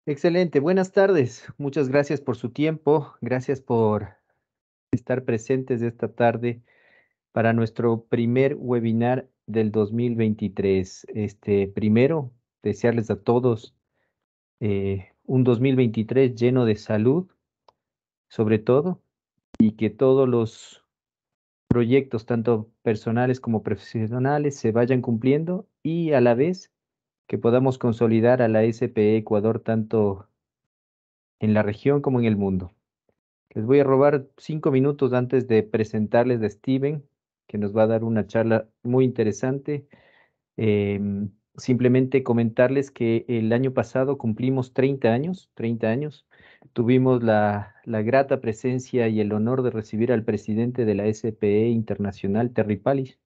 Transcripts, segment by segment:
Excelente, buenas tardes. Muchas gracias por su tiempo. Gracias por estar presentes esta tarde para nuestro primer webinar del 2023. Primero, desearles a todos un 2023 lleno de salud, sobre todo, y que todos los proyectos, tanto personales como profesionales, se vayan cumpliendo y a la vez que podamos consolidar a la SPE Ecuador tanto en la región como en el mundo. Les voy a robar 5 minutos antes de presentarles a Steven, que nos va a dar una charla muy interesante. Simplemente comentarles que el año pasado cumplimos 30 años, 30 años. Tuvimos la grata presencia y el honor de recibir al presidente de la SPE Internacional, Terry Palish,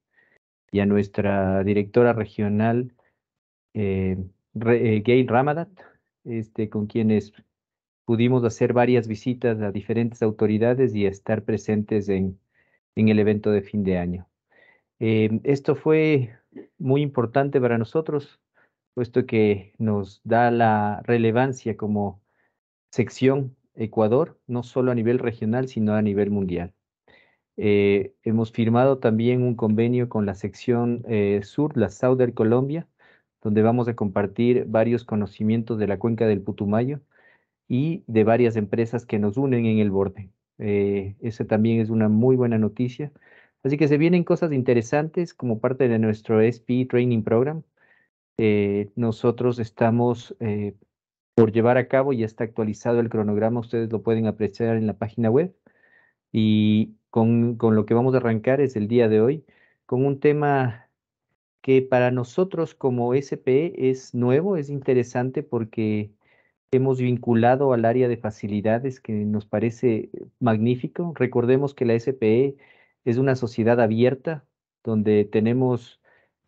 y a nuestra directora regional, eh, Gail Ramadat, con quienes pudimos hacer varias visitas a diferentes autoridades y estar presentes en el evento de fin de año. Esto fue muy importante para nosotros, puesto que nos da la relevancia como sección Ecuador, no solo a nivel regional, sino a nivel mundial. Hemos firmado también un convenio con la sección sur, la Southern Colombia, donde vamos a compartir varios conocimientos de la cuenca del Putumayo y de varias empresas que nos unen en el borde. Esa también es una muy buena noticia. Así que se vienen cosas interesantes como parte de nuestro SP Training Program. Nosotros estamos por llevar a cabo, ya está actualizado el cronograma, ustedes lo pueden apreciar en la página web. Y con lo que vamos a arrancar es el día de hoy, con un tema que para nosotros como SPE es nuevo, es interesante porque hemos vinculado al área de facilidades que nos parece magnífico. Recordemos que la SPE es una sociedad abierta donde tenemos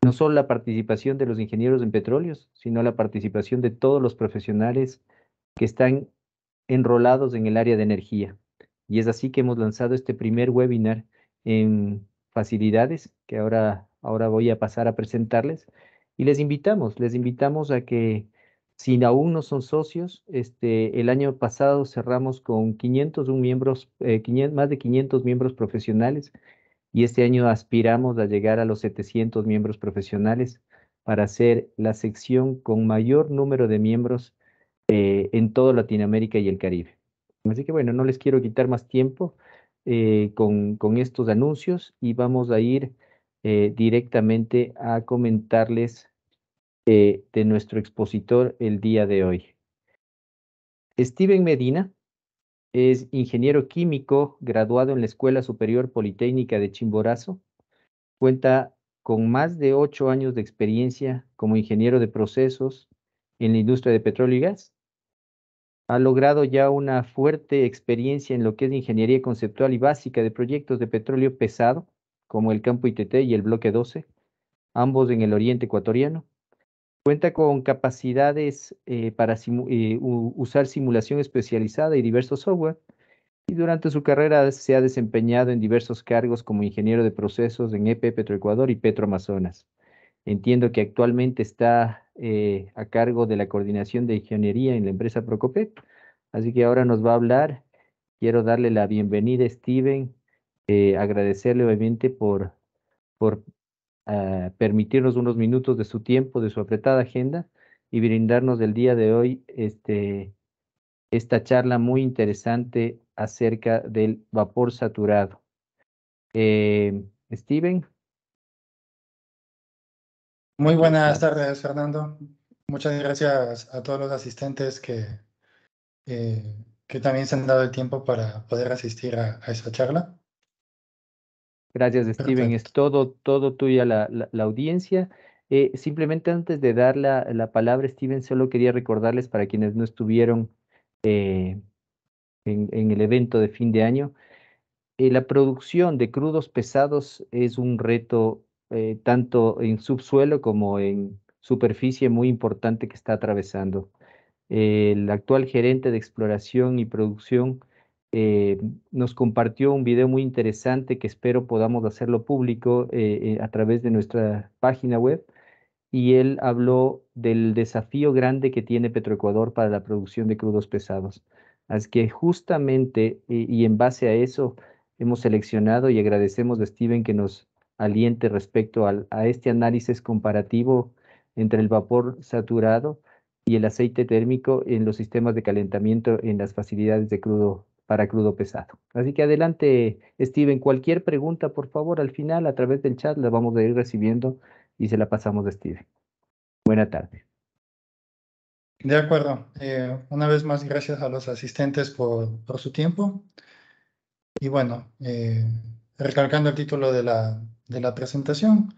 no solo la participación de los ingenieros en petróleos, sino la participación de todos los profesionales que están enrolados en el área de energía. Y es así que hemos lanzado este primer webinar en facilidades que ahora voy a pasar a presentarles. Y les invitamos a que si aún no son socios, el año pasado cerramos con 501 miembros, más de 500 miembros profesionales y este año aspiramos a llegar a los 700 miembros profesionales para ser la sección con mayor número de miembros en toda Latinoamérica y el Caribe. Así que bueno, no les quiero quitar más tiempo con estos anuncios y vamos a ir directamente a comentarles de nuestro expositor el día de hoy. Steven Medina es ingeniero químico graduado en la Escuela Superior Politécnica de Chimborazo. Cuenta con más de 8 años de experiencia como ingeniero de procesos en la industria de petróleo y gas. Ha logrado ya una fuerte experiencia en lo que es ingeniería conceptual y básica de proyectos de petróleo pesado, como el Campo ITT y el Bloque 12, ambos en el oriente ecuatoriano. Cuenta con capacidades para usar simulación especializada y diversos software. Y durante su carrera se ha desempeñado en diversos cargos como ingeniero de procesos en EP Petroecuador y Petroamazonas. Entiendo que actualmente está a cargo de la coordinación de ingeniería en la empresa Procopet. Así que ahora nos va a hablar. Quiero darle la bienvenida a Steven, agradecerle obviamente por permitirnos unos minutos de su tiempo, de su apretada agenda y brindarnos el día de hoy esta charla muy interesante acerca del vapor saturado. Steven, Muy buenas estamos. tardes, Fernando. Muchas gracias a todos los asistentes que también se han dado el tiempo para poder asistir a esta charla. Gracias, Steven. Es Perfecto. todo tuya la audiencia. Simplemente antes de dar la palabra, Steven, solo quería recordarles para quienes no estuvieron eh, en el evento de fin de año, la producción de crudos pesados es un reto tanto en subsuelo como en superficie muy importante que está atravesando. El actual gerente de exploración y producción eh, nos compartió un video muy interesante que espero podamos hacerlo público a través de nuestra página web y él habló del desafío grande que tiene Petroecuador para la producción de crudos pesados. Así que justamente, y en base a eso, hemos seleccionado y agradecemos a Steven que nos aliente respecto a este análisis comparativo entre el vapor saturado y el aceite térmico en los sistemas de calentamiento en las facilidades de crudo para crudo pesado. Así que adelante, Steven, cualquier pregunta, por favor, al final a través del chat la vamos a ir recibiendo y se la pasamos a Steven. Buena tarde. De acuerdo. Una vez más, gracias a los asistentes por su tiempo. Y bueno, recalcando el título de la presentación,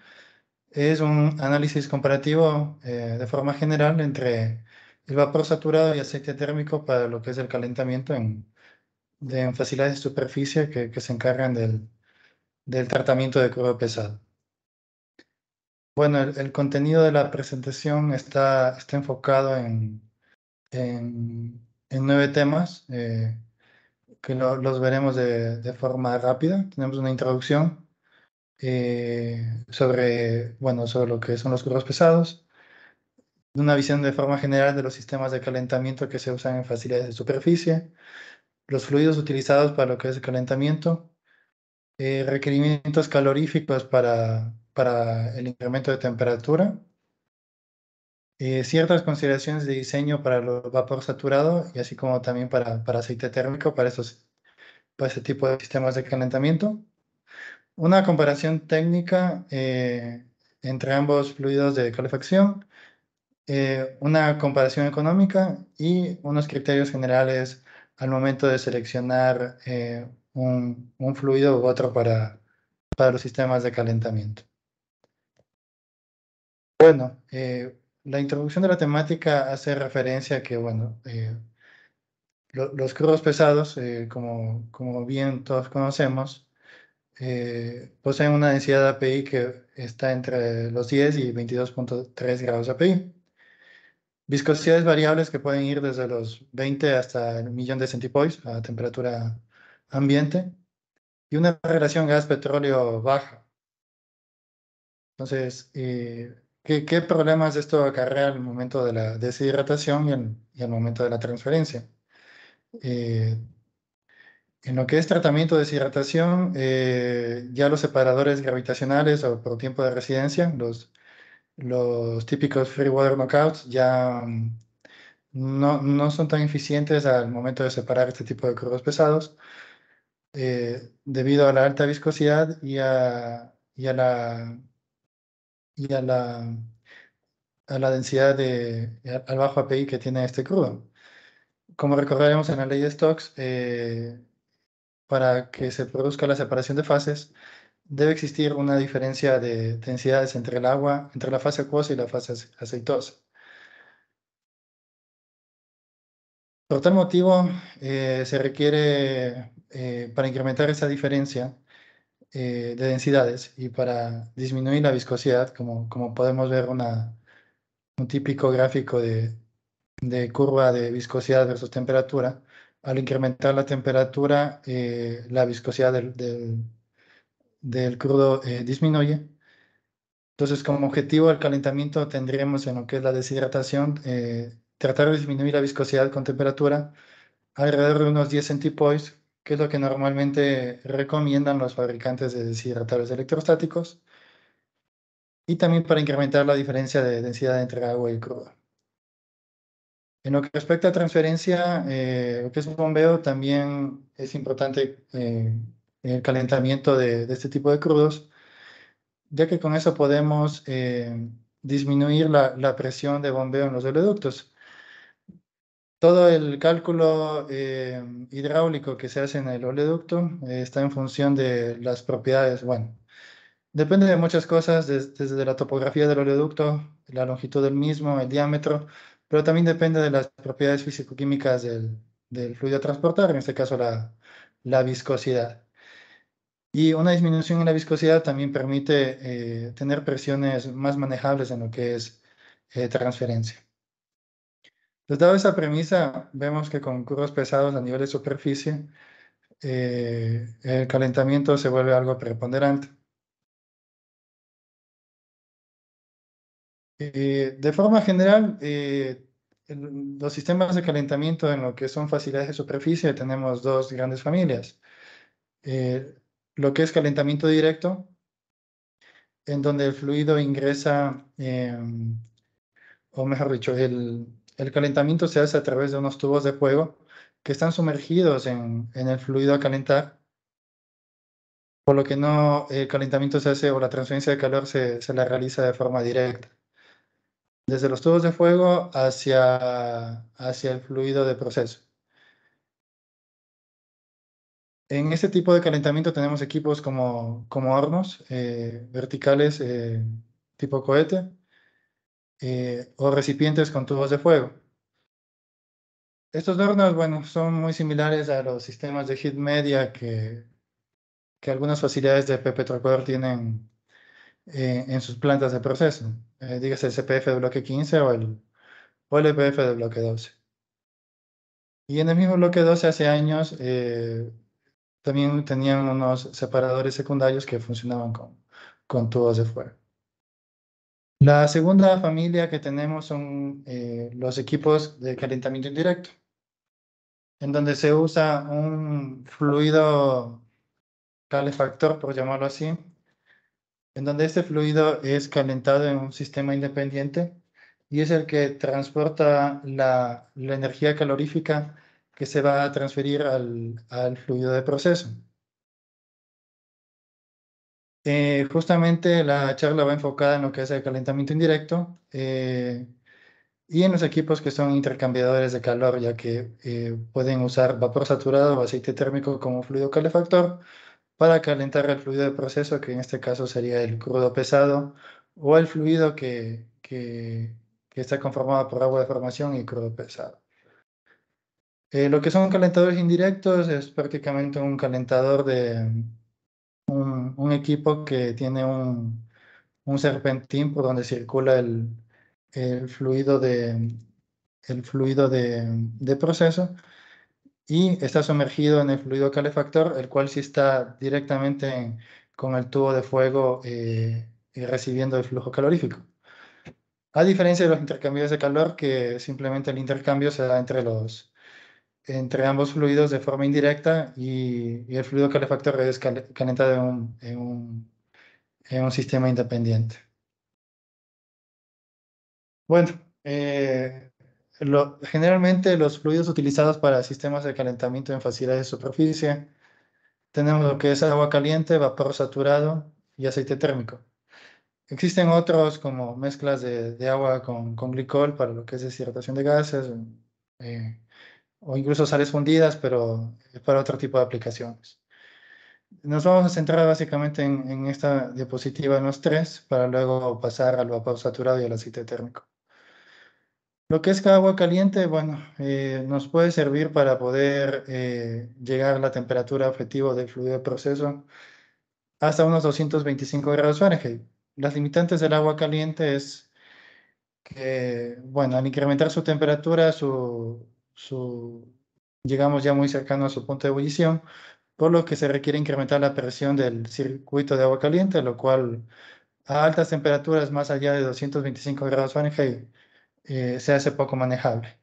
es un análisis comparativo de forma general entre el vapor saturado y aceite térmico para lo que es el calentamiento en facilidades de superficie que se encargan del tratamiento de crudo pesado. Bueno, el contenido de la presentación está enfocado en 9 temas que los veremos de forma rápida. Tenemos una introducción sobre lo que son los crudos pesados, una visión de forma general de los sistemas de calentamiento que se usan en facilidades de superficie, los fluidos utilizados para lo que es el calentamiento, requerimientos caloríficos para el incremento de temperatura, ciertas consideraciones de diseño para el vapor saturado y así como también para aceite térmico para ese tipo de sistemas de calentamiento. Una comparación técnica entre ambos fluidos de calefacción, una comparación económica y unos criterios generales al momento de seleccionar un fluido u otro para los sistemas de calentamiento. Bueno, la introducción de la temática hace referencia a que, bueno, los crudos pesados, como bien todos conocemos, poseen una densidad de API que está entre los 10 y 22.3 grados API. Viscosidades variables que pueden ir desde los 20 hasta el millón de centipoise a temperatura ambiente y una relación gas-petróleo baja. Entonces, ¿qué problemas esto acarrea al momento de la deshidratación y al momento de la transferencia? Eh, en lo que es tratamiento de deshidratación, ya los separadores gravitacionales o por tiempo de residencia, los típicos free water knockouts, ya no son tan eficientes al momento de separar este tipo de crudos pesados debido a la alta viscosidad y a la densidad al bajo API que tiene este crudo. Como recordaremos en la ley de Stokes, para que se produzca la separación de fases, debe existir una diferencia de densidades entre el agua, entre la fase acuosa y la fase aceitosa. Por tal motivo, se requiere, para incrementar esa diferencia de densidades y para disminuir la viscosidad, como podemos ver un típico gráfico de curva de viscosidad versus temperatura, al incrementar la temperatura, la viscosidad del crudo disminuye. Entonces, como objetivo del calentamiento tendríamos en lo que es la deshidratación, tratar de disminuir la viscosidad con temperatura alrededor de unos 10 centipoise, que es lo que normalmente recomiendan los fabricantes de deshidratadores electrostáticos, y también para incrementar la diferencia de densidad entre agua y crudo. En lo que respecta a transferencia, lo que es un bombeo, también es importante el calentamiento de este tipo de crudos, ya que con eso podemos disminuir la presión de bombeo en los oleoductos. Todo el cálculo hidráulico que se hace en el oleoducto está en función de las propiedades, bueno, depende de muchas cosas, desde la topografía del oleoducto, la longitud del mismo, el diámetro, pero también depende de las propiedades físico-químicas del fluido a transportar, en este caso la viscosidad. Y una disminución en la viscosidad también permite tener presiones más manejables en lo que es transferencia. Pues dado esa premisa, vemos que con crudos pesados a nivel de superficie, el calentamiento se vuelve algo preponderante. De forma general, los sistemas de calentamiento en lo que son facilidades de superficie tenemos dos grandes familias. Eh, lo que es calentamiento directo, en donde el fluido ingresa, o mejor dicho, el calentamiento se hace a través de unos tubos de fuego que están sumergidos en el fluido a calentar, por lo que no, el calentamiento se hace o la transferencia de calor se la realiza de forma directa, desde los tubos de fuego hacia el fluido de proceso. En este tipo de calentamiento tenemos equipos como hornos verticales tipo cohete o recipientes con tubos de fuego. Estos hornos, bueno, son muy similares a los sistemas de heat media que algunas facilidades de Petroecuador tienen en sus plantas de proceso. Dígase el CPF de bloque 15 o el EPF de bloque 12. Y en el mismo bloque 12 hace años también tenían unos separadores secundarios que funcionaban con tubos de fuego. La segunda familia que tenemos son los equipos de calentamiento indirecto, en donde se usa un fluido calefactor, por llamarlo así, en donde este fluido es calentado en un sistema independiente y es el que transporta la energía calorífica que se va a transferir al fluido de proceso. Justamente la charla va enfocada en lo que es el calentamiento indirecto y en los equipos que son intercambiadores de calor, ya que pueden usar vapor saturado o aceite térmico como fluido calefactor para calentar el fluido de proceso, que en este caso sería el crudo pesado o el fluido que está conformado por agua de formación y crudo pesado. Lo que son calentadores indirectos es prácticamente un calentador de un equipo que tiene un serpentín por donde circula el fluido de proceso y está sumergido en el fluido calefactor, el cual sí está directamente con el tubo de fuego y recibiendo el flujo calorífico. A diferencia de los intercambios de calor, que simplemente el intercambio se da entre ambos fluidos de forma indirecta y el fluido calefactor es calentado en un sistema independiente. Bueno, generalmente los fluidos utilizados para sistemas de calentamiento en facilidades de superficie tenemos lo que es agua caliente, vapor saturado y aceite térmico. Existen otros como mezclas de agua con glicol para lo que es deshidratación de gases eh, o incluso sales fundidas, pero para otro tipo de aplicaciones. Nos vamos a centrar básicamente en esta diapositiva en los tres para luego pasar al vapor saturado y al aceite térmico. Lo que es agua caliente, bueno, nos puede servir para poder llegar a la temperatura objetivo del fluido de proceso hasta unos 225 grados Fahrenheit. Las limitantes del agua caliente es que, bueno, al incrementar su temperatura, llegamos ya muy cercano a su punto de ebullición, por lo que se requiere incrementar la presión del circuito de agua caliente, lo cual a altas temperaturas más allá de 225 grados Fahrenheit se hace poco manejable.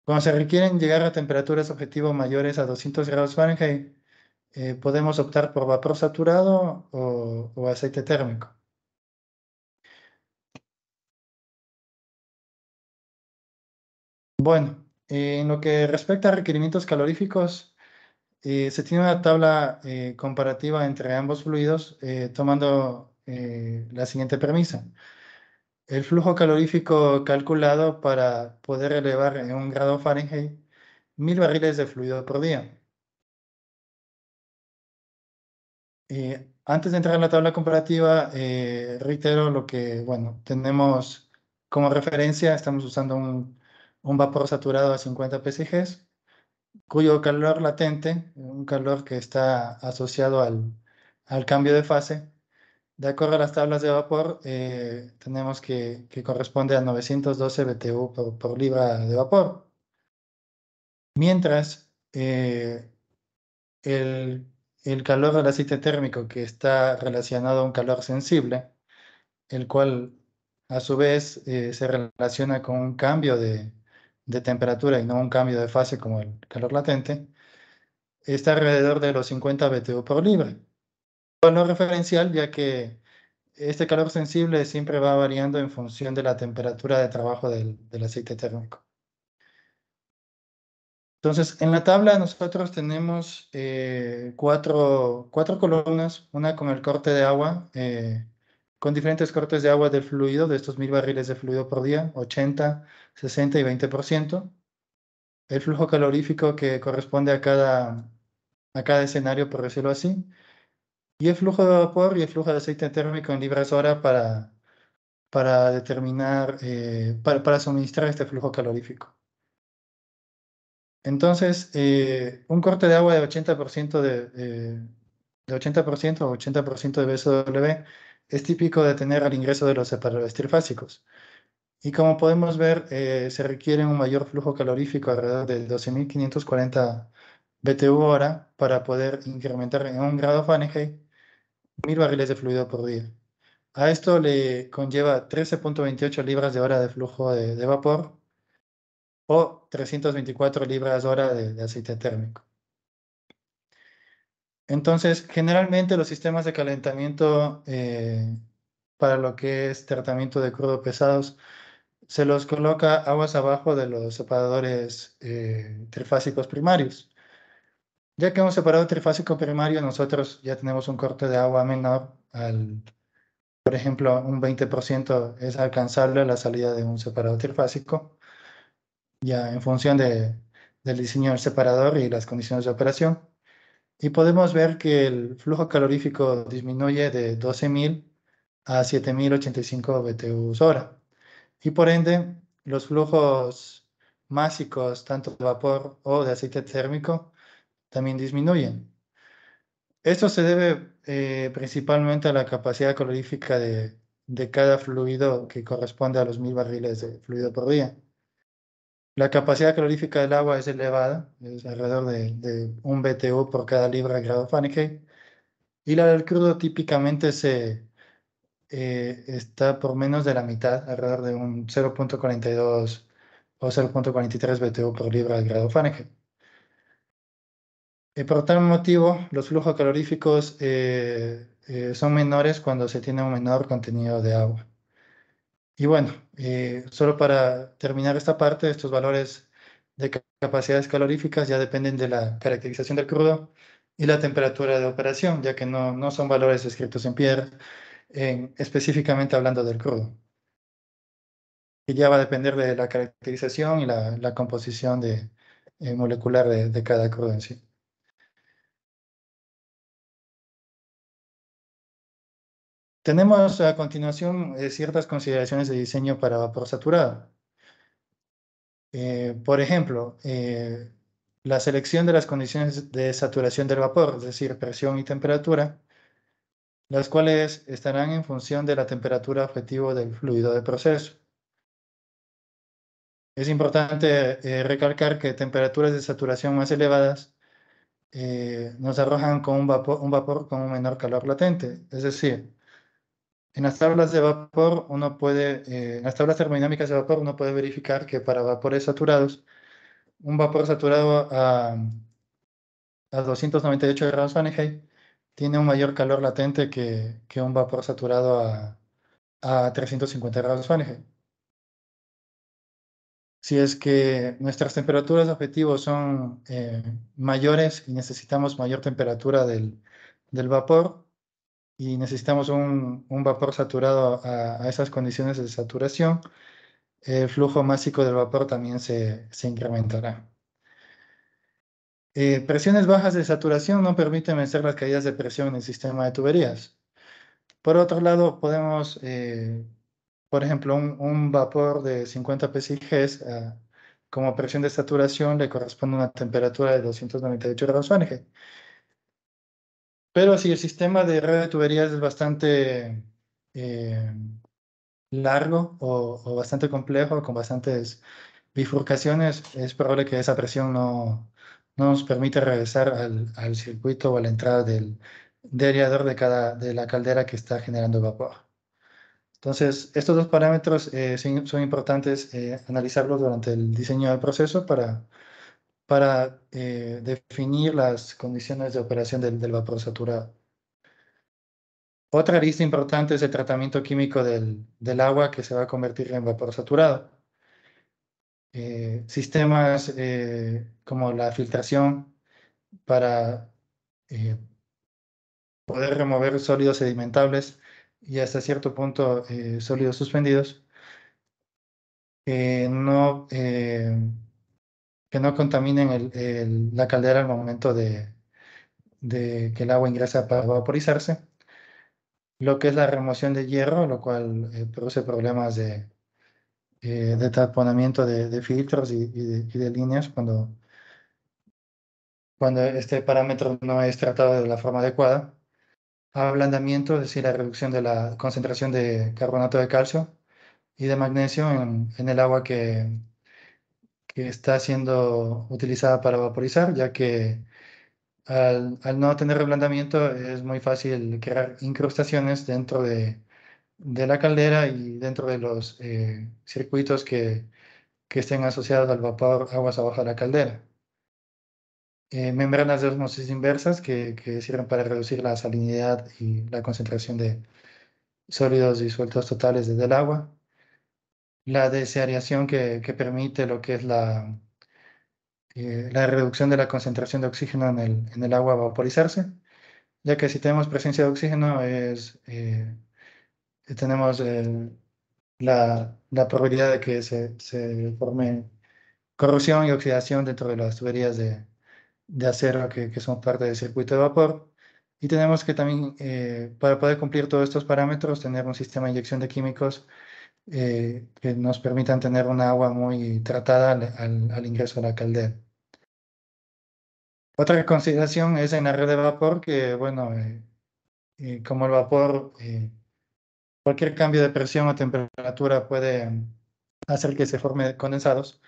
Cuando se requieren llegar a temperaturas objetivo mayores a 200 grados Fahrenheit, podemos optar por vapor saturado o aceite térmico. Bueno, en lo que respecta a requerimientos caloríficos, se tiene una tabla comparativa entre ambos fluidos tomando la siguiente premisa. El flujo calorífico calculado para poder elevar en 1 grado Fahrenheit 1000 barriles de fluido por día. Antes de entrar en la tabla comparativa, reitero lo que, bueno, tenemos como referencia, estamos usando un vapor saturado a 50 psg, cuyo calor latente, un calor que está asociado al cambio de fase, de acuerdo a las tablas de vapor, tenemos que corresponde a 912 BTU por libra de vapor. Mientras, el, el calor del aceite térmico que está relacionado a un calor sensible, el cual a su vez se relaciona con un cambio de temperatura y no un cambio de fase como el calor latente, está alrededor de los 50 BTU por libra. Valor referencial, ya que este calor sensible siempre va variando en función de la temperatura de trabajo del aceite térmico. Entonces, en la tabla nosotros tenemos cuatro columnas, una con el corte de agua, con diferentes cortes de agua del fluido, de estos 1000 barriles de fluido por día, 80, 60 y 20%. El flujo calorífico que corresponde a cada escenario, por decirlo así. Y el flujo de vapor y el flujo de aceite térmico en libras hora para determinar, para suministrar este flujo calorífico. Entonces, un corte de agua de 80% de 80% o 80% de BSW es típico de tener al ingreso de los separadores trifásicos. Y como podemos ver, se requiere un mayor flujo calorífico alrededor de 12.540 BTU hora para poder incrementar en 1 grado Fahrenheit 1000 barriles de fluido por día. A esto le conlleva 13.28 libras de hora de flujo de vapor o 324 libras hora de aceite térmico. Entonces, generalmente los sistemas de calentamiento para lo que es tratamiento de crudo pesados se los coloca aguas abajo de los separadores trifásicos primarios. Ya que en un separador trifásico primario nosotros ya tenemos un corte de agua menor por ejemplo, un 20% es alcanzable a la salida de un separador trifásico, ya en función del diseño del separador y las condiciones de operación. Y podemos ver que el flujo calorífico disminuye de 12.000 a 7.085 BTU hora. Y por ende, los flujos másicos, tanto de vapor o de aceite térmico, también disminuyen. Esto se debe principalmente a la capacidad calorífica de cada fluido que corresponde a los 1000 barriles de fluido por día. La capacidad calorífica del agua es elevada, es alrededor de 1 BTU por cada libra de grado Fahrenheit, y la del crudo típicamente está por menos de la mitad, alrededor de un 0.42 o 0.43 BTU por libra de grado Fahrenheit. Por tal motivo, los flujos caloríficos son menores cuando se tiene un menor contenido de agua. Y bueno, solo para terminar esta parte, estos valores de capacidades caloríficas ya dependen de la caracterización del crudo y la temperatura de operación, ya que no son valores escritos en piedra, específicamente hablando del crudo. Y ya va a depender de la caracterización y la composición molecular de cada crudo en sí. Tenemos a continuación ciertas consideraciones de diseño para vapor saturado. Por ejemplo, la selección de las condiciones de saturación del vapor, es decir, presión y temperatura, las cuales estarán en función de la temperatura objetivo del fluido de proceso. Es importante recalcar que temperaturas de saturación más elevadas nos arrojan con un vapor con un menor calor latente, es decir, en las tablas de vapor en las tablas termodinámicas de vapor uno puede verificar que para vapores saturados, un vapor saturado a 298 grados Fahrenheit tiene un mayor calor latente que un vapor saturado a 350 grados Fahrenheit. Si es que nuestras temperaturas objetivos son mayores y necesitamos mayor temperatura del vapor, y necesitamos un vapor saturado a esas condiciones de saturación, el flujo másico del vapor también se incrementará. Presiones bajas de saturación no permiten vencer las caídas de presión en el sistema de tuberías. Por otro lado, podemos, por ejemplo, un vapor de 50 psigs como presión de saturación le corresponde a una temperatura de 298 grados Fahrenheit. Pero si el sistema de red de tuberías es bastante eh, largo o bastante complejo, con bastantes bifurcaciones, es probable que esa presión no nos permita regresar al circuito o a la entrada del aireador de la caldera que está generando vapor. Entonces, estos dos parámetros son importantes analizarlos durante el diseño del proceso para definir las condiciones de operación del vapor saturado. Otra lista importante es el tratamiento químico del agua que se va a convertir en vapor saturado. Sistemas como la filtración para eh, poder remover sólidos sedimentables y hasta cierto punto sólidos suspendidos que que no contaminen la caldera al momento de que el agua ingresa para vaporizarse. Lo que es la remoción de hierro, lo cual produce problemas de taponamiento de filtros y de líneas cuando este parámetro no es tratado de la forma adecuada. Ablandamiento, es decir, la reducción de la concentración de carbonato de calcio y de magnesio en el agua que está siendo utilizada para vaporizar, ya que al no tener ablandamiento es muy fácil crear incrustaciones dentro de la caldera y dentro de los circuitos que estén asociados al vapor aguas abajo de la caldera. Membranas de ósmosis inversas que sirven para reducir la salinidad y la concentración de sólidos disueltos totales desde el agua. La desaereación que permite lo que es la reducción de la concentración de oxígeno en el agua a vaporizarse, ya que si tenemos presencia de oxígeno tenemos la probabilidad de que se forme corrosión y oxidación dentro de las tuberías de acero que son parte del circuito de vapor. Y tenemos que también, para poder cumplir todos estos parámetros, tener un sistema de inyección de químicos que nos permitan tener una agua muy tratada al ingreso a la caldera. Otra consideración es en la red de vapor que, bueno, como el vapor, cualquier cambio de presión o temperatura puede hacer que se formen condensados.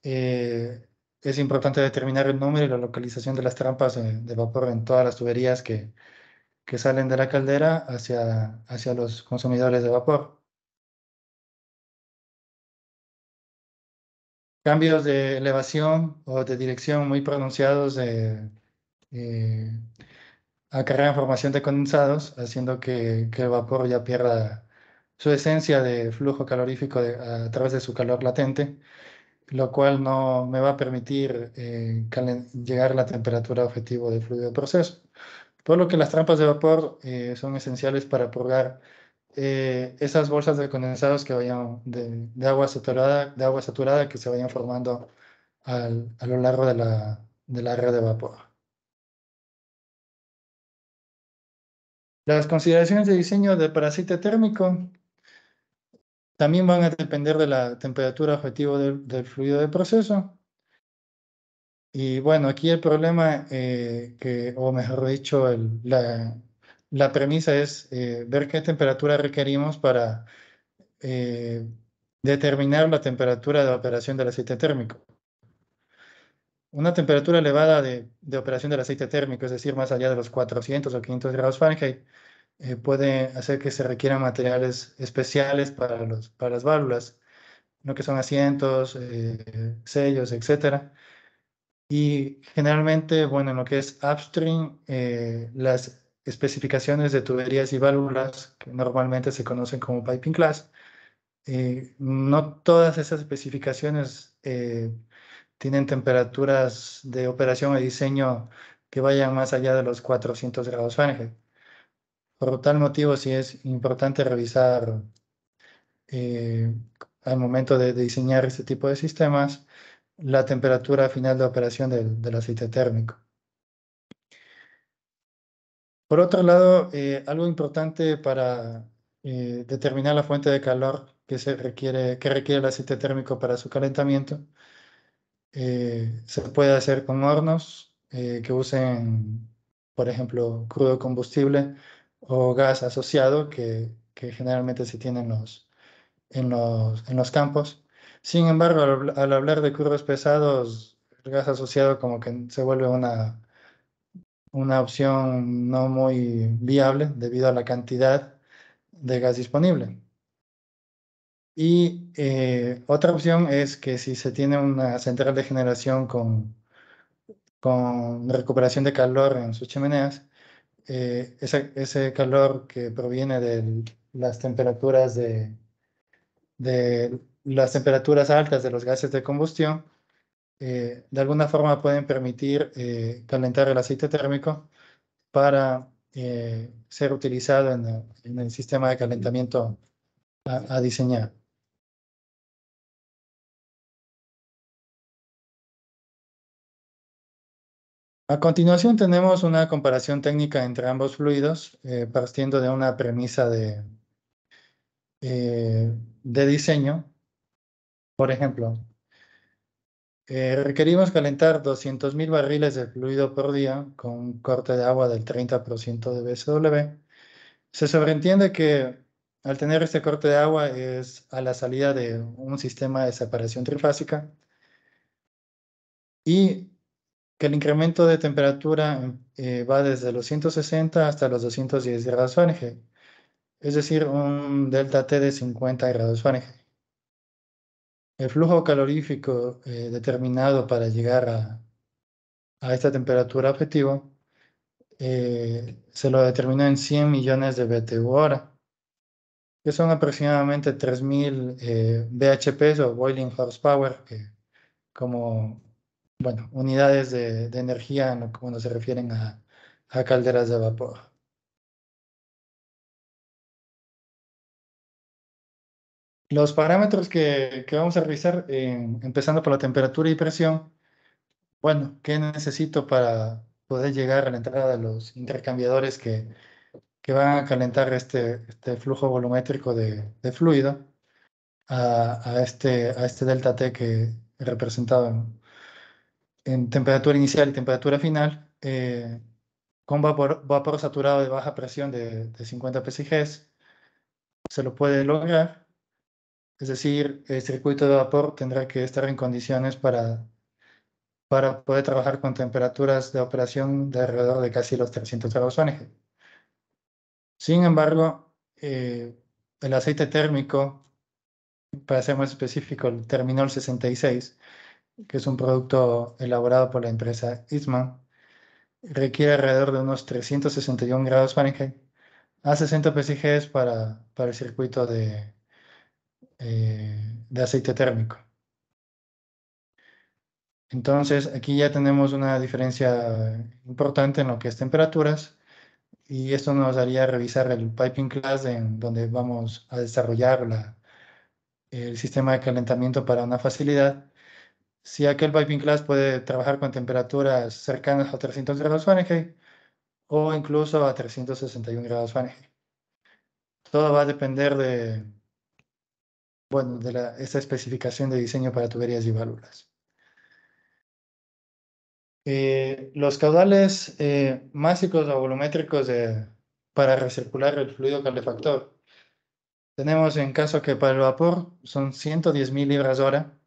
eh, es importante determinar el número y la localización de las trampas de vapor en todas las tuberías que salen de la caldera hacia los consumidores de vapor. Cambios de elevación o de dirección muy pronunciados eh, acarrean formación de condensados, haciendo que el vapor ya pierda su esencia de flujo calorífico a través de su calor latente, lo cual no me va a permitir llegar a la temperatura objetivo del fluido de proceso. Por lo que las trampas de vapor son esenciales para purgar esas bolsas de condensados que vayan de agua saturada que se vayan formando a lo largo de la red de vapor. Las consideraciones de diseño de para aceite térmico también van a depender de la temperatura objetivo del fluido de proceso. Y bueno, aquí el problema, o mejor dicho, la premisa es ver qué temperatura requerimos para eh, determinar la temperatura de operación del aceite térmico. Una temperatura elevada de operación del aceite térmico, es decir, más allá de los 400 o 500 grados Fahrenheit, puede hacer que se requieran materiales especiales para las válvulas, lo que son asientos, sellos, etcétera. Y generalmente, bueno, en lo que es upstream, las especificaciones de tuberías y válvulas, que normalmente se conocen como piping class, no todas esas especificaciones tienen temperaturas de operación y diseño que vayan más allá de los 400 grados Fahrenheit. Por tal motivo, sí es importante revisar eh, al momento de diseñar este tipo de sistemas la temperatura final de operación del aceite térmico. Por otro lado, algo importante para determinar la fuente de calor que requiere el aceite térmico para su calentamiento, se puede hacer con hornos que usen, por ejemplo, crudo combustible o gas asociado que generalmente se tiene en los campos. Sin embargo, al hablar de crudos pesados, el gas asociado como que se vuelve una opción no muy viable debido a la cantidad de gas disponible. Y otra opción es que si se tiene una central de generación con recuperación de calor en sus chimeneas, ese calor que proviene de las temperaturas de las temperaturas altas de los gases de combustión, de alguna forma pueden permitir calentar el aceite térmico para ser utilizado en el sistema de calentamiento a diseñar. A continuación tenemos una comparación técnica entre ambos fluidos, partiendo de una premisa de diseño. Por ejemplo, requerimos calentar 200.000 barriles de fluido por día con un corte de agua del 30% de BSW. Se sobreentiende que al tener este corte de agua es a la salida de un sistema de separación trifásica y que el incremento de temperatura va desde los 160 hasta los 210 grados Fahrenheit, es decir, un delta T de 50 grados Fahrenheit. El flujo calorífico determinado para llegar a esta temperatura objetivo se lo determinó en 100 millones de BTU hora, que son aproximadamente 3.000 BHP o Boiling Horsepower, como bueno, unidades de energía cuando se refieren a calderas de vapor. Los parámetros que vamos a revisar, empezando por la temperatura y presión, bueno, ¿qué necesito para poder llegar a la entrada de los intercambiadores que van a calentar este flujo volumétrico de fluido a este delta T que he representado en temperatura inicial y temperatura final, con vapor saturado de baja presión de 50 psig, se lo puede lograr. Es decir, el circuito de vapor tendrá que estar en condiciones para poder trabajar con temperaturas de operación de alrededor de casi los 300 grados Fahrenheit. Sin embargo, el aceite térmico, para ser más específico, el Terminol 66, que es un producto elaborado por la empresa Eastman, requiere alrededor de unos 361 grados Fahrenheit a 60 psig para el circuito de aceite térmico. Entonces, aquí ya tenemos una diferencia importante en lo que es temperaturas y esto nos haría revisar el piping class en donde vamos a desarrollar el sistema de calentamiento para una facilidad. Si aquel piping class puede trabajar con temperaturas cercanas a 300 grados Fahrenheit o incluso a 361 grados Fahrenheit. Todo va a depender bueno, de esta especificación de diseño para tuberías y válvulas. Los caudales másicos o volumétricos para recircular el fluido calefactor. Tenemos en caso que para el vapor son 110.000 libras hora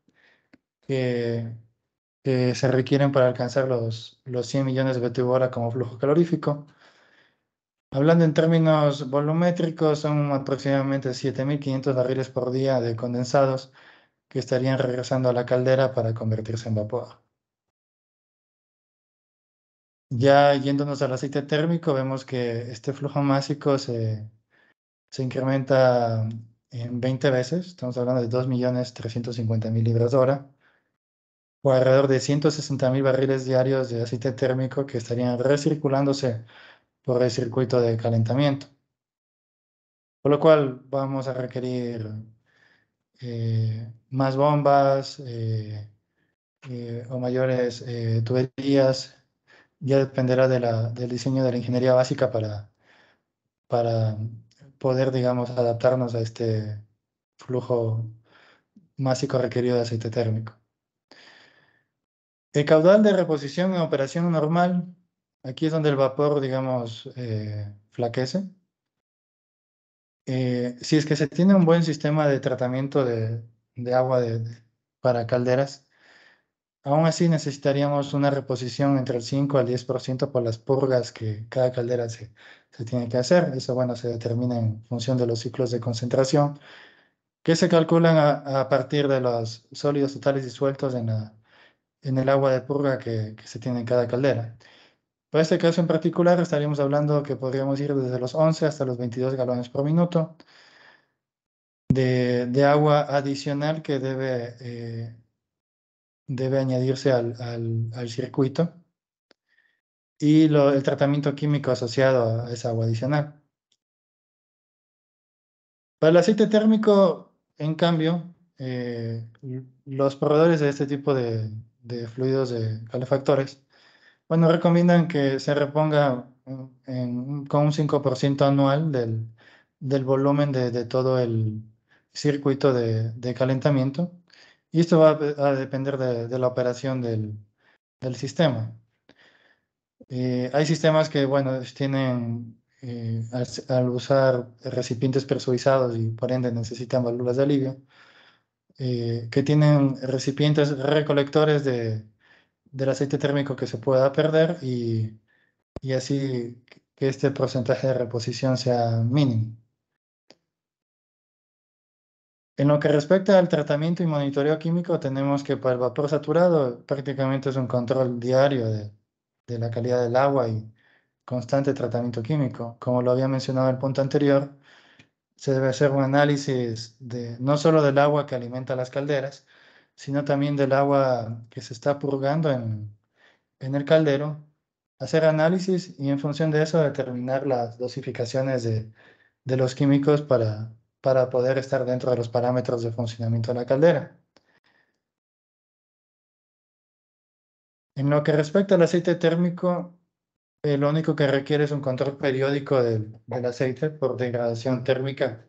que, que se requieren para alcanzar los 100 millones de BTU hora como flujo calorífico. Hablando en términos volumétricos, son aproximadamente 7.500 barriles por día de condensados que estarían regresando a la caldera para convertirse en vapor. Ya yéndonos al aceite térmico, vemos que este flujo másico se incrementa en 20 veces, estamos hablando de 2.350.000 libras hora, o alrededor de 160.000 barriles diarios de aceite térmico que estarían recirculándose por el circuito de calentamiento. Por lo cual vamos a requerir más bombas o mayores tuberías. Ya dependerá del diseño de la ingeniería básica para poder, digamos, adaptarnos a este flujo másico requerido de aceite térmico. El caudal de reposición en operación normal, aquí es donde el vapor, digamos, flaquece. Si es que se tiene un buen sistema de tratamiento de agua para calderas, aún así necesitaríamos una reposición entre el 5 al 10% por las purgas que cada caldera se tiene que hacer. Eso, bueno, se determina en función de los ciclos de concentración que se calculan a partir de los sólidos totales disueltos en el agua de purga que se tiene en cada caldera. Para este caso en particular estaríamos hablando que podríamos ir desde los 11 hasta los 22 galones por minuto de agua adicional que debe añadirse al circuito y el tratamiento químico asociado a esa agua adicional. Para el aceite térmico, en cambio, los proveedores de este tipo de fluidos de calefactores, bueno, recomiendan que se reponga con un 5% anual del volumen de todo el circuito de calentamiento. Y esto va a depender de la operación del sistema. Hay sistemas que, bueno, tienen, al usar recipientes presurizados y por ende necesitan válvulas de alivio, que tienen recipientes recolectores del aceite térmico que se pueda perder y así que este porcentaje de reposición sea mínimo. En lo que respecta al tratamiento y monitoreo químico, tenemos que para el vapor saturado prácticamente es un control diario de la calidad del agua y constante tratamiento químico. Como lo había mencionado en el punto anterior, se debe hacer un análisis no solo del agua que alimenta las calderas, sino también del agua que se está purgando en el caldero, hacer análisis y en función de eso determinar las dosificaciones de los químicos para poder estar dentro de los parámetros de funcionamiento de la caldera. En lo que respecta al aceite térmico, lo único que requiere es un control periódico del aceite por degradación térmica.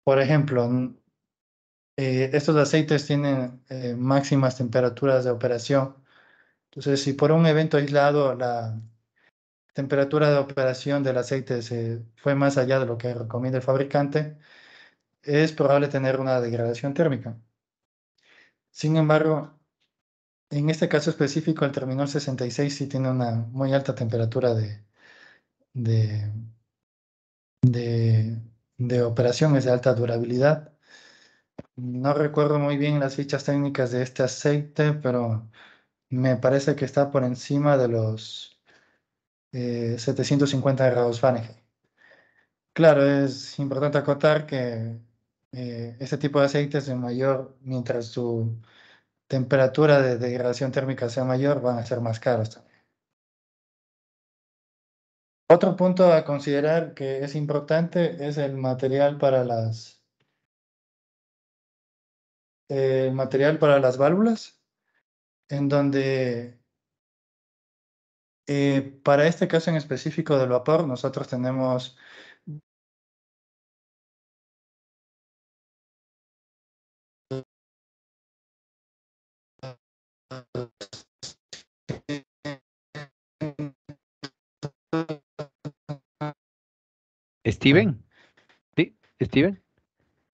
Por ejemplo, estos aceites tienen máximas temperaturas de operación. Entonces, si por un evento aislado la temperatura de operación del aceite se fue más allá de lo que recomienda el fabricante, es probable tener una degradación térmica. Sin embargo, en este caso específico, el terminal 66 sí tiene una muy alta temperatura de, de, de operación, es de alta durabilidad. No recuerdo muy bien las fichas técnicas de este aceite, pero me parece que está por encima de los 750 grados Fahrenheit. Claro, es importante acotar que este tipo de aceites de mayor, mientras su temperatura de degradación térmica sea mayor, van a ser más caros también. Otro punto a considerar que es importante es el material para las válvulas, en donde para este caso en específico del vapor, nosotros tenemos Steven, sí, Steven,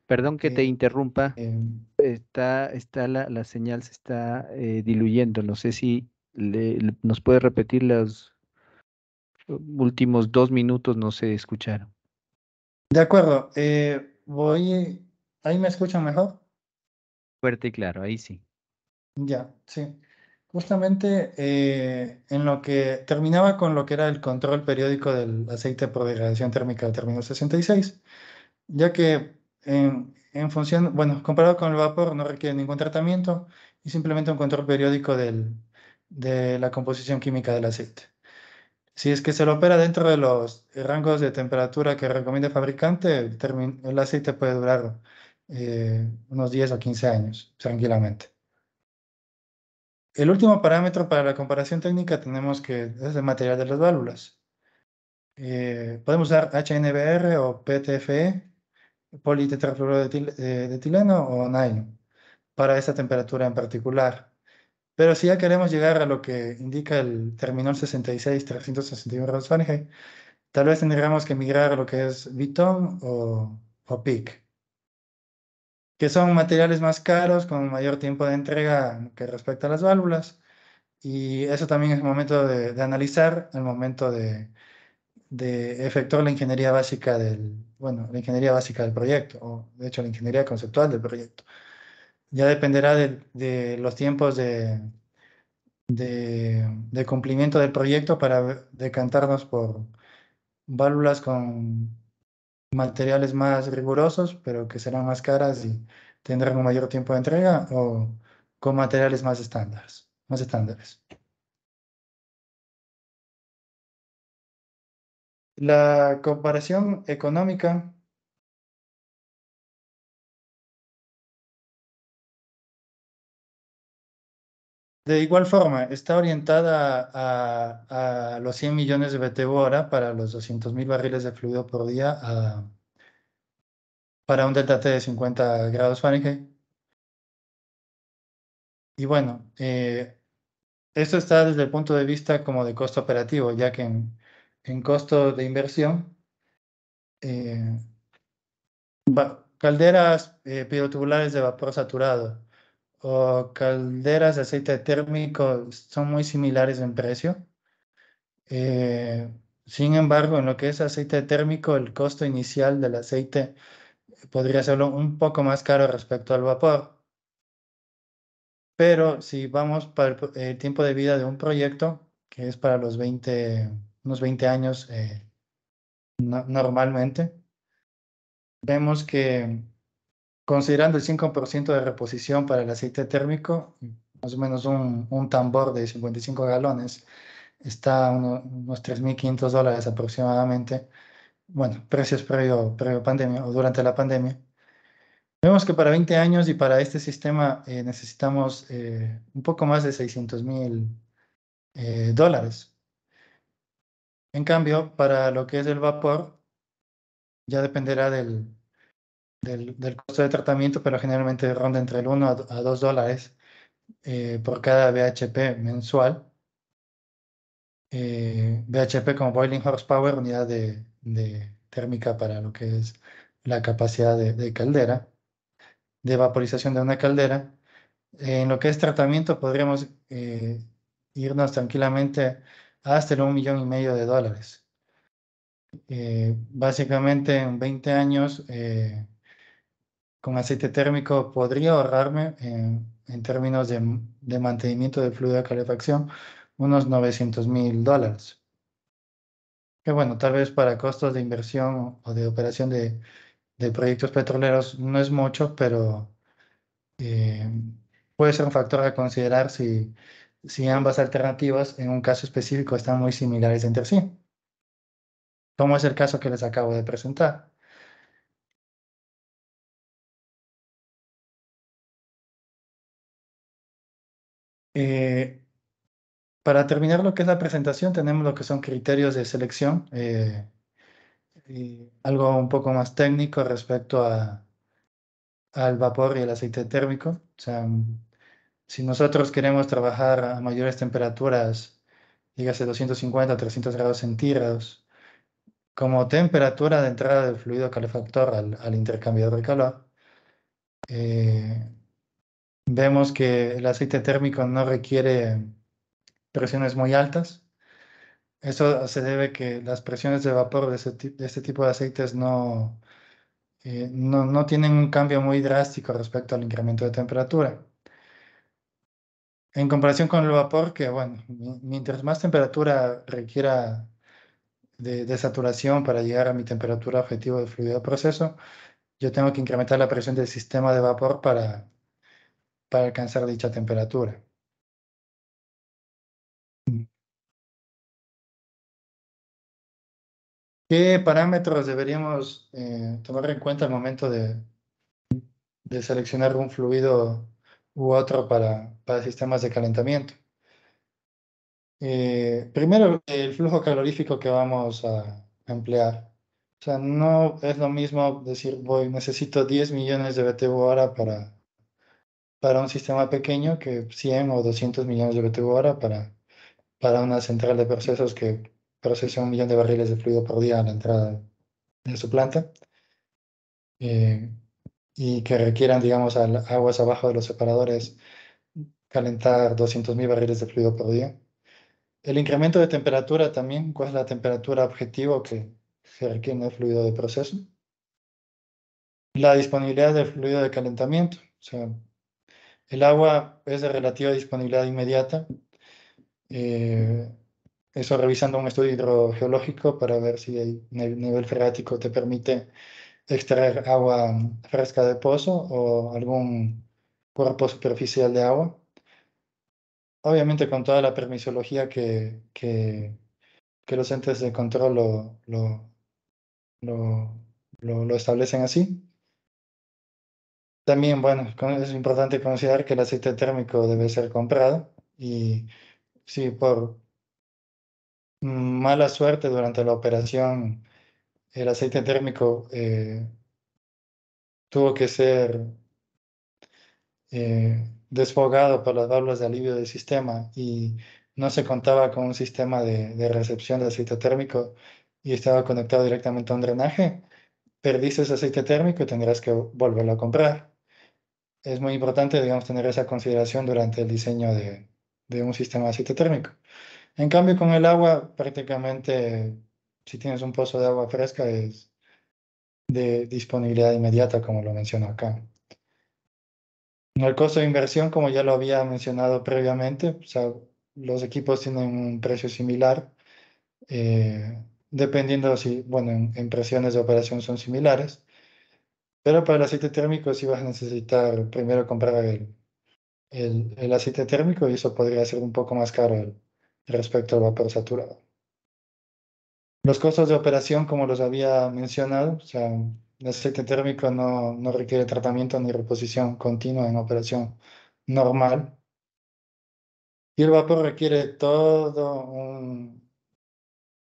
perdón que te eh, interrumpa. eh, Está la señal se está diluyendo. No sé si nos puede repetir los últimos 2 minutos, no se escucharon. de acuerdo, ¿ahí me escuchan mejor? Fuerte y claro, ahí sí. Ya, sí. Justamente en lo que terminaba con lo que era el control periódico del aceite por degradación térmica de término 66, ya que en función, bueno, comparado con el vapor no requiere ningún tratamiento y simplemente un control periódico de la composición química del aceite. Si es que se lo opera dentro de los rangos de temperatura que recomienda el fabricante, el aceite puede durar unos 10 o 15 años tranquilamente. El último parámetro para la comparación técnica tenemos que es el material de las válvulas. Podemos usar HNBR o PTFE, politetrafluoruro de etileno o nylon para esta temperatura en particular. Pero si ya queremos llegar a lo que indica el terminal 66, 361 grados Fahrenheit, tal vez tendríamos que migrar a lo que es Viton o PIC, que son materiales más caros con mayor tiempo de entrega que respecto a las válvulas. Y eso también es el momento de analizar, el momento de efectuar la ingeniería básica bueno, la ingeniería básica del proyecto, o de hecho la ingeniería conceptual del proyecto. Ya dependerá de los tiempos de cumplimiento del proyecto para decantarnos por válvulas con materiales más rigurosos, pero que serán más caras y tendrán un mayor tiempo de entrega, o con materiales más estándares, más estándares. La comparación económica, de igual forma, está orientada a los 100 millones de BTU hora para los 200.000 barriles de fluido por día para un delta T de 50 grados Fahrenheit. Y bueno, esto está desde el punto de vista como de costo operativo, ya que en costo de inversión, eh, calderas pirotubulares de vapor saturado o calderas de aceite térmico son muy similares en precio. Eh, Sin embargo, en lo que es aceite térmico, el costo inicial del aceite podría serlo un poco más caro respecto al vapor. Pero si vamos para el tiempo de vida de un proyecto, que es para unos 20 años normalmente, vemos que considerando el 5% de reposición para el aceite térmico, más o menos un tambor de 55 galones, está a unos $3.500 aproximadamente. Bueno, precios previo pandemia o durante la pandemia. Vemos que para 20 años y para este sistema necesitamos un poco más de $600.000. En cambio, para lo que es el vapor, ya dependerá del costo de tratamiento, pero generalmente ronda entre el 1 a $2 por cada BHP mensual. BHP como Boiling Horsepower, unidad de térmica para lo que es la capacidad de caldera, de vaporización de una caldera. En lo que es tratamiento, podríamos irnos tranquilamente hasta el 1,5 millones de dólares. Básicamente en 20 años con aceite térmico podría ahorrarme en términos de mantenimiento del fluido de calefacción unos $900.000. Que bueno, tal vez para costos de inversión o de operación de proyectos petroleros no es mucho, pero eh, puede ser un factor a considerar si ambas alternativas en un caso específico están muy similares entre sí, como es el caso que les acabo de presentar. Eh, para terminar lo que es la presentación, tenemos lo que son criterios de selección, y algo un poco más técnico respecto al vapor y el aceite térmico. O sea, si nosotros queremos trabajar a mayores temperaturas, dígase 250 o 300 grados centígrados, como temperatura de entrada del fluido calefactor al intercambiador de calor, eh, vemos que el aceite térmico no requiere presiones muy altas. Eso se debe que las presiones de vapor de este tipo de aceites no tienen un cambio muy drástico respecto al incremento de temperatura. En comparación con el vapor, que bueno, mientras más temperatura requiera de saturación para llegar a mi temperatura objetivo de fluido de proceso, yo tengo que incrementar la presión del sistema de vapor para alcanzar dicha temperatura. ¿Qué parámetros deberíamos tomar en cuenta al momento de seleccionar un fluido u otro para sistemas de calentamiento? Primero, el flujo calorífico que vamos a emplear. O sea, no es lo mismo decir, necesito 10 millones de BTU hora para un sistema pequeño que 100 o 200 millones de BTU hora para una central de procesos que procesa 1 millón de barriles de fluido por día a la entrada de su planta, eh, y que requieran, digamos, aguas abajo de los separadores, calentar 200.000 barriles de fluido por día. El incremento de temperatura también, ¿cuál es la temperatura objetivo que se requiere en el fluido de proceso? La disponibilidad del fluido de calentamiento. O sea, el agua es de relativa disponibilidad inmediata. eh, Eso revisando un estudio hidrogeológico para ver si el nivel freático te permite extraer agua fresca de pozo o algún cuerpo superficial de agua. Obviamente con toda la permisología que los entes de control lo, lo establecen así. También, bueno, es importante considerar que el aceite térmico debe ser comprado y si por mala suerte durante la operación el aceite térmico tuvo que ser desfogado por las válvulas de alivio del sistema y no se contaba con un sistema de recepción de aceite térmico y estaba conectado directamente a un drenaje, perdiste ese aceite térmico y tendrás que volverlo a comprar. Es muy importante, digamos, tener esa consideración durante el diseño de un sistema de aceite térmico. En cambio, con el agua, prácticamente, si tienes un pozo de agua fresca, es de disponibilidad inmediata, como lo menciono acá. El costo de inversión, como ya lo había mencionado previamente, o sea, los equipos tienen un precio similar, dependiendo si, bueno, en presiones de operación son similares, pero para el aceite térmico sí vas a necesitar primero comprar el aceite térmico y eso podría ser un poco más caro respecto al vapor saturado. Los costos de operación, como los había mencionado, o sea, el aceite térmico no requiere tratamiento ni reposición continua en operación normal. Y el vapor requiere todo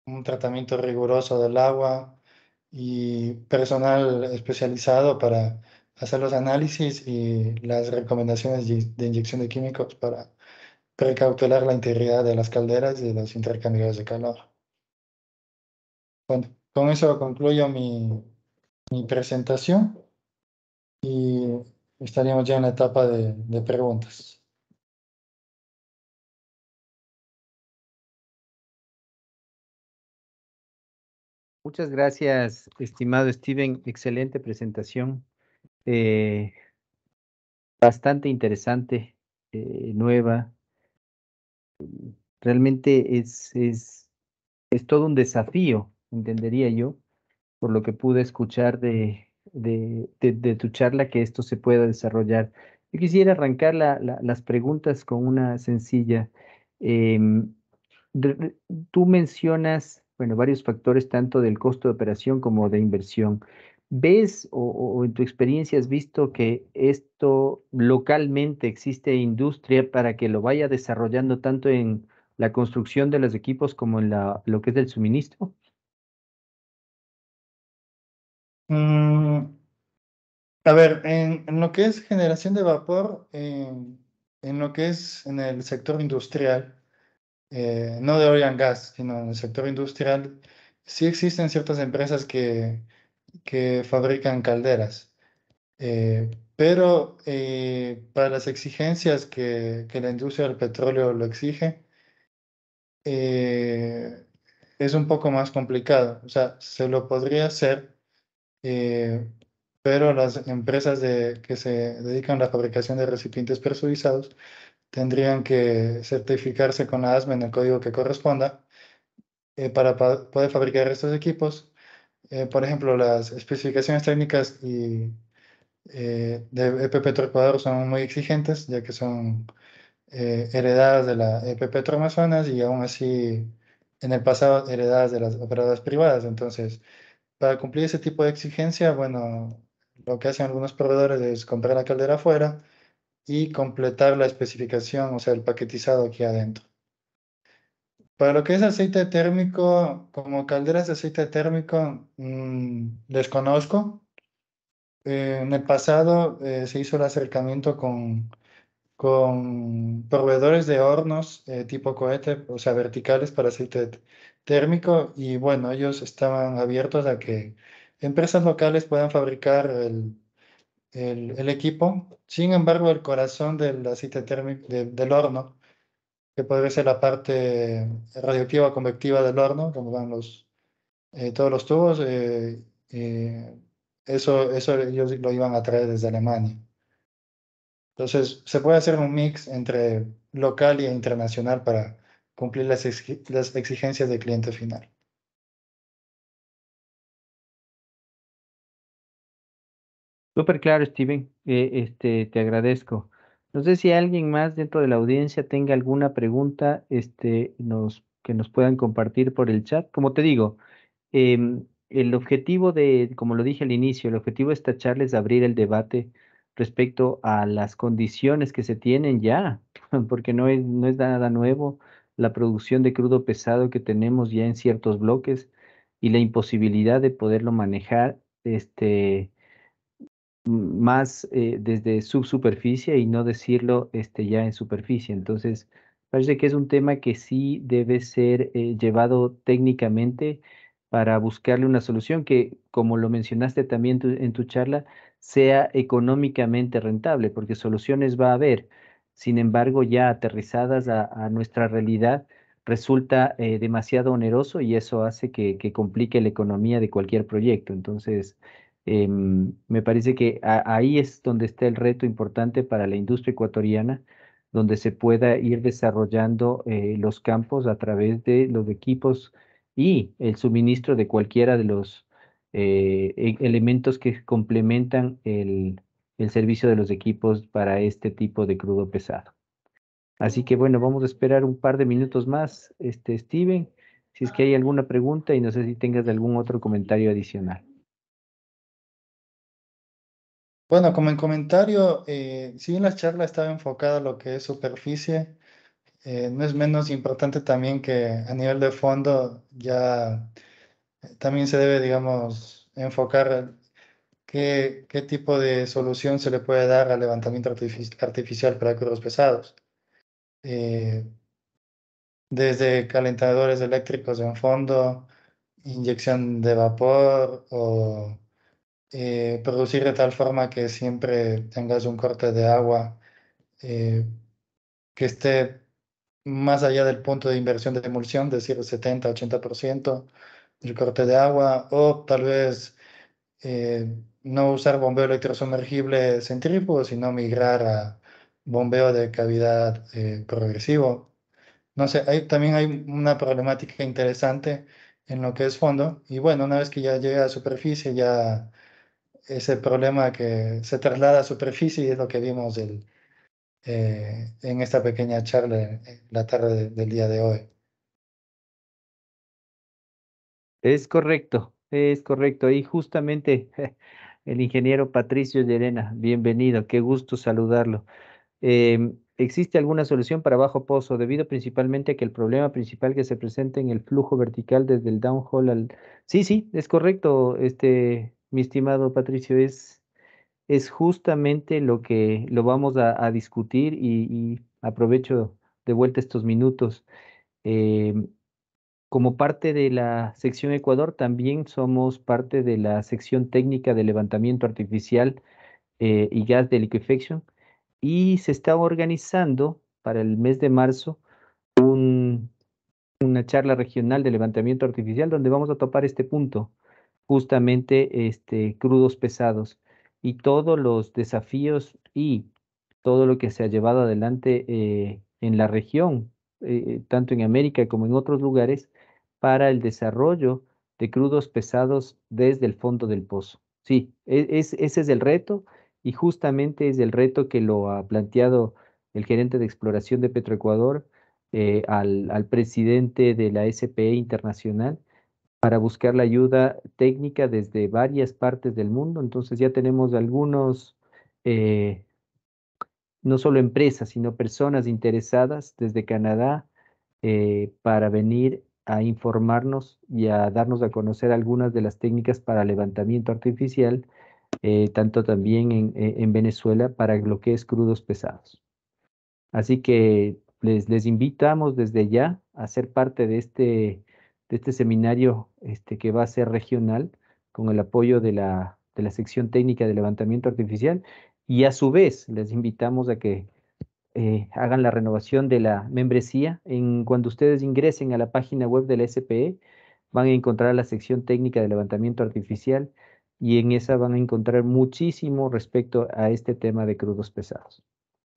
un tratamiento riguroso del agua y personal especializado para hacer los análisis y las recomendaciones de inyección de químicos para precautelar la integridad de las calderas y de los intercambiadores de calor. Bueno, con eso concluyo mi presentación y estaríamos ya en la etapa de preguntas. Muchas gracias, estimado Steven. Excelente presentación. eh, Bastante interesante, nueva. Realmente es todo un desafío, entendería yo, por lo que pude escuchar de tu charla, que esto se pueda desarrollar. Yo quisiera arrancar las preguntas con una sencilla. Em, de- de- Tú mencionas, bueno, varios factores, tanto del costo de operación como de inversión. ¿Ves o en tu experiencia has visto que esto localmente existe industria para que lo vaya desarrollando tanto en la construcción de los equipos como en lo que es el suministro? Mm, A ver, en lo que es generación de vapor, en lo que es en el sector industrial, no de oil and gas, sino en el sector industrial, sí existen ciertas empresas que fabrican calderas, pero para las exigencias que la industria del petróleo lo exige, eh, es un poco más complicado. O sea, se lo podría hacer, eh, pero las empresas que se dedican a la fabricación de recipientes presurizados tendrían que certificarse con la ASME en el código que corresponda para poder fabricar estos equipos. Por ejemplo, las especificaciones técnicas de EP Petroecuador son muy exigentes, ya que son heredadas de la EP Petroamazonas y aún así en el pasado heredadas de las operadoras privadas. Entonces, para cumplir ese tipo de exigencia, bueno, lo que hacen algunos proveedores es comprar la caldera afuera y completar la especificación, o sea, el paquetizado aquí adentro. Para lo que es aceite térmico, como calderas de aceite térmico, desconozco. En el pasado se hizo el acercamiento con proveedores de hornos tipo cohete, o sea, verticales para aceite térmico, y bueno, ellos estaban abiertos a que empresas locales puedan fabricar el equipo. Sin embargo, el corazón del aceite térmico, del horno, que podría ser la parte radioactiva convectiva del horno, donde van todos los tubos. Eso ellos lo iban a traer desde Alemania. Entonces, se puede hacer un mix entre local e internacional para cumplir las exigencias del cliente final. Súper claro, Steven. Te agradezco. No sé si alguien más dentro de la audiencia tenga alguna pregunta, que nos puedan compartir por el chat. Como te digo, el objetivo como lo dije al inicio, el objetivo de esta charla es abrir el debate respecto a las condiciones que se tienen ya, porque no es nada nuevo la producción de crudo pesado que tenemos ya en ciertos bloques y la imposibilidad de poderlo manejar, más desde subsuperficie y no decirlo ya en superficie. Entonces, parece que es un tema que sí debe ser llevado técnicamente para buscarle una solución que, como lo mencionaste también en tu charla, sea económicamente rentable, porque soluciones va a haber. Sin embargo, ya aterrizadas a nuestra realidad, resulta demasiado oneroso y eso hace que complique la economía de cualquier proyecto. Entonces, me parece que ahí es donde está el reto importante para la industria ecuatoriana, donde se pueda ir desarrollando los campos a través de los equipos y el suministro de cualquiera de los elementos que complementan el servicio de los equipos para este tipo de crudo pesado. Así que bueno, vamos a esperar un par de minutos más, Steven, si es que hay alguna pregunta y no sé si tengas algún otro comentario adicional. Bueno, como en comentario, si bien la charla estaba enfocada a lo que es superficie, no es menos importante también que a nivel de fondo ya también se debe, digamos, enfocar qué tipo de solución se le puede dar al levantamiento artificial para crudos pesados. Eh, Desde calentadores eléctricos en fondo, inyección de vapor o producir de tal forma que siempre tengas un corte de agua eh, que esté más allá del punto de inversión de emulsión, es decir, 70-80% del corte de agua, o tal vez no usar bombeo electrosumergible centrífugo, sino migrar a bombeo de cavidad progresivo. No sé, también hay una problemática interesante en lo que es fondo, y bueno, una vez que ya llega a superficie, ya ese problema que se traslada a superficie es lo que vimos en esta pequeña charla en la tarde del día de hoy. Es correcto, es correcto. Y justamente el ingeniero Patricio Llerena, bienvenido, qué gusto saludarlo. ¿Existe alguna solución para bajo pozo debido principalmente a que el problema principal que se presenta en el flujo vertical desde el downhole al... Sí, sí, es correcto, mi estimado Patricio, es justamente lo que lo vamos a discutir y aprovecho de vuelta estos minutos. Em, Como parte de la sección Ecuador, también somos parte de la sección técnica de levantamiento artificial y gas de liquefaction. Y se está organizando para el mes de marzo una charla regional de levantamiento artificial donde vamos a topar este punto, justamente crudos pesados y todos los desafíos y todo lo que se ha llevado adelante en la región, tanto en América como en otros lugares, para el desarrollo de crudos pesados desde el fondo del pozo. Sí, ese es el reto y justamente es el reto que lo ha planteado el gerente de exploración de Petroecuador al presidente de la SPE Internacional para buscar la ayuda técnica desde varias partes del mundo. Entonces ya tenemos algunos, eh, no solo empresas, sino personas interesadas desde Canadá para venir a informarnos y a darnos a conocer algunas de las técnicas para levantamiento artificial, tanto también en Venezuela para lo que es crudos pesados. Así que les invitamos desde ya a ser parte de este seminario que va a ser regional con el apoyo de la sección técnica de levantamiento artificial y a su vez les invitamos a que hagan la renovación de la membresía. Cuando ustedes ingresen a la página web de la SPE, van a encontrar la sección técnica de levantamiento artificial y en esa van a encontrar muchísimo respecto a este tema de crudos pesados.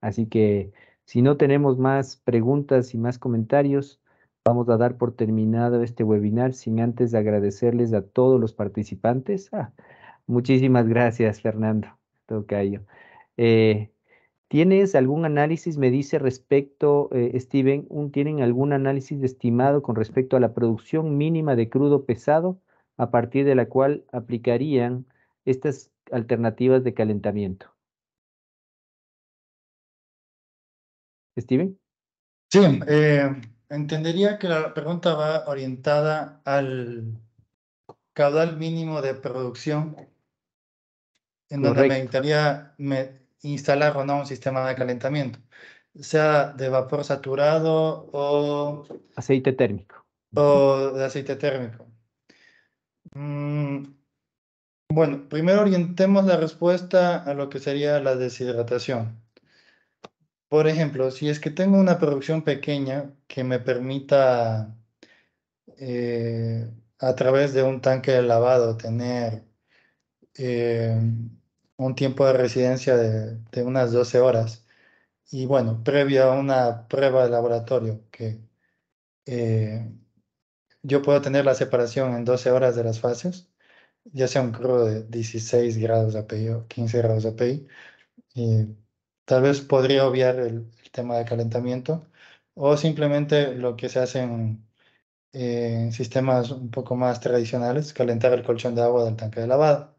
Así que si no tenemos más preguntas y más comentarios, vamos a dar por terminado este webinar sin antes agradecerles a todos los participantes. Muchísimas gracias, Fernando, tocayo. Eh, ¿Tienes algún análisis, me dice respecto, Steven, tienen algún análisis estimado con respecto a la producción mínima de crudo pesado a partir de la cual aplicarían estas alternativas de calentamiento? Steven. Sí, entendería que la pregunta va orientada al caudal mínimo de producción, en donde me Correcto. gustaría instalar o no un sistema de calentamiento, sea de vapor saturado Aceite térmico. o de aceite térmico. Mm, bueno, primero orientemos la respuesta a lo que sería la deshidratación. Por ejemplo, si es que tengo una producción pequeña que me permita a través de un tanque de lavado tener eh, un tiempo de residencia de unas 12 horas. Y bueno, previo a una prueba de laboratorio que eh, yo puedo tener la separación en 12 horas de las fases, ya sea un crudo de 16 grados API o 15 grados API, y tal vez podría obviar el tema de calentamiento o simplemente lo que se hace en sistemas un poco más tradicionales, calentar el colchón de agua del tanque de lavado.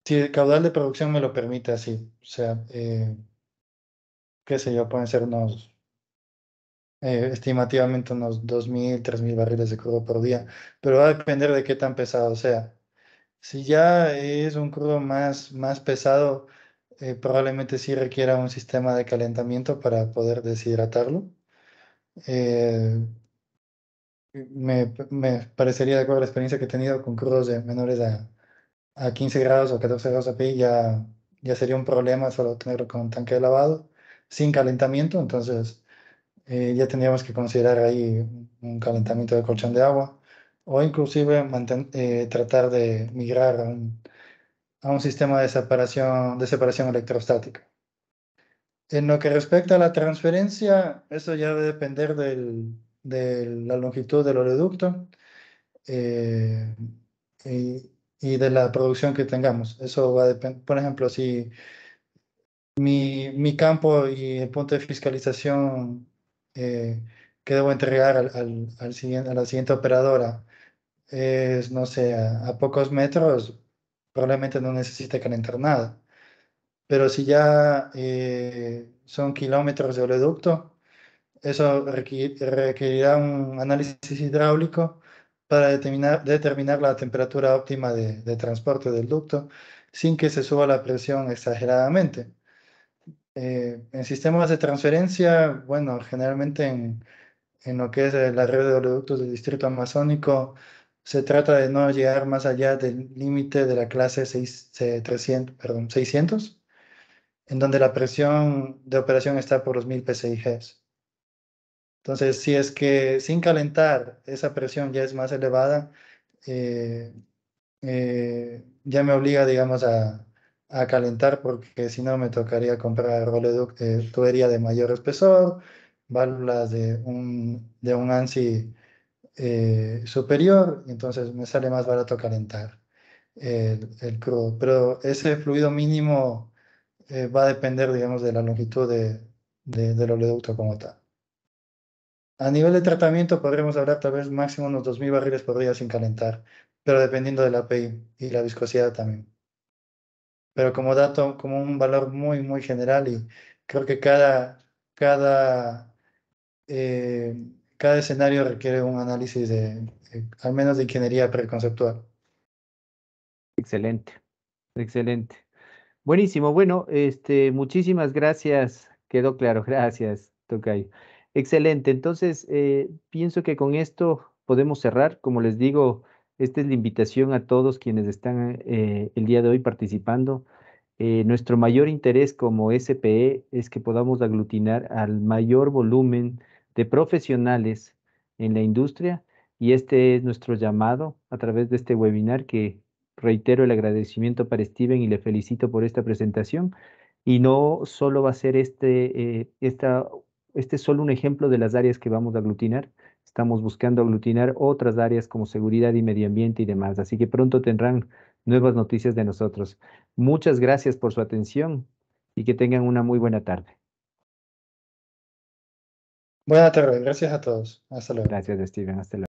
Si el caudal de producción me lo permite así, o sea, qué sé yo, pueden ser estimativamente unos 2.000, 3.000 barriles de crudo por día, pero va a depender de qué tan pesado sea. Si ya es un crudo más pesado, probablemente sí requiera un sistema de calentamiento para poder deshidratarlo. Eh, me parecería de acuerdo a la experiencia que he tenido con crudos de menores a 15 grados o 14 grados API, ya sería un problema solo tenerlo con un tanque de lavado sin calentamiento, entonces ya tendríamos que considerar ahí un calentamiento de colchón de agua o inclusive tratar de migrar a un sistema de separación electrostática. En lo que respecta a la transferencia, eso ya debe depender de la longitud del oleoducto eh, y, y de la producción que tengamos. Eso va a depender, por ejemplo, si mi campo y el punto de fiscalización que debo entregar a la siguiente operadora es, no sé, a pocos metros, probablemente no necesite calentar nada. Pero si ya son kilómetros de oleoducto, eso requerirá un análisis hidráulico para determinar la temperatura óptima de transporte del ducto sin que se suba la presión exageradamente. En sistemas de transferencia, bueno, generalmente en lo que es la red de oleoductos del Distrito Amazónico, se trata de no llegar más allá del límite de la clase 300, perdón, 600, en donde la presión de operación está por los 1000 PSIGs. Entonces, si es que sin calentar esa presión ya es más elevada, eh, ya me obliga, digamos, a calentar porque si no me tocaría comprar tubería de mayor espesor, válvulas de un ANSI superior, y entonces me sale más barato calentar el crudo. Pero ese fluido mínimo va a depender, digamos, de la longitud del oleoducto como tal. A nivel de tratamiento podremos hablar tal vez máximo unos 2.000 barriles por día sin calentar, pero dependiendo de la API y la viscosidad también. Pero como dato, como un valor muy, muy general y creo que eh, cada escenario requiere un análisis al menos de ingeniería preconceptual. Excelente, excelente. Buenísimo, bueno, muchísimas gracias, quedó claro, gracias, Tocayo. Excelente, entonces pienso que con esto podemos cerrar. Como les digo, esta es la invitación a todos quienes están el día de hoy participando. Nuestro mayor interés como SPE es que podamos aglutinar al mayor volumen de profesionales en la industria y este es nuestro llamado a través de este webinar que reitero el agradecimiento para Steven y le felicito por esta presentación. Y no solo va a ser este es solo un ejemplo de las áreas que vamos a aglutinar. Estamos buscando aglutinar otras áreas como seguridad y medio ambiente y demás. Así que pronto tendrán nuevas noticias de nosotros. Muchas gracias por su atención y que tengan una muy buena tarde. Buena tarde, gracias a todos. Hasta luego. Gracias, Steven. Hasta luego.